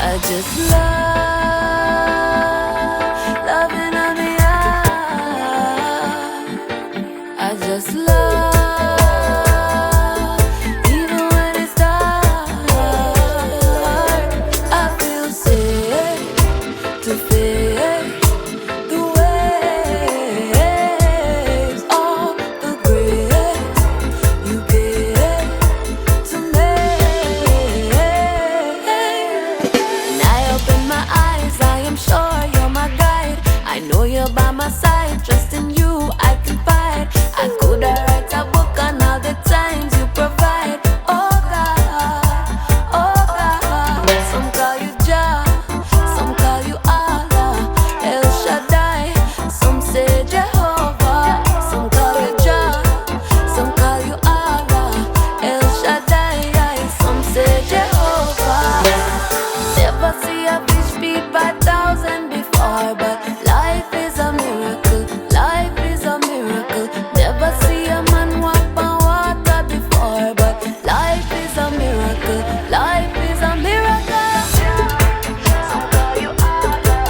I just love loving on the eye. I just love even when it's dark. I feel safe to feel the waves of the grace you give to me. And I open my eyes, I am sure you're my guide. I know you're by my side, trust in you I can fight. I could write a book on all the times you provide. Oh God, oh God. Some call you Jah, some call you Allah, El Shaddai, some say Jehovah. Some call you Jah, some call you Allah, El Shaddai, some say Jehovah. Never see a fish feed 5,000 before, but life is a miracle, life is a miracle. Never see a man walk on water before, but life is a miracle, life is a miracle. Some call you Allah,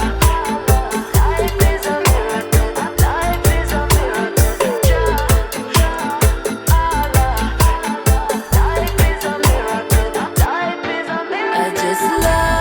life is a miracle, life is a miracle. Allah, life is a miracle, life is a miracle. I just love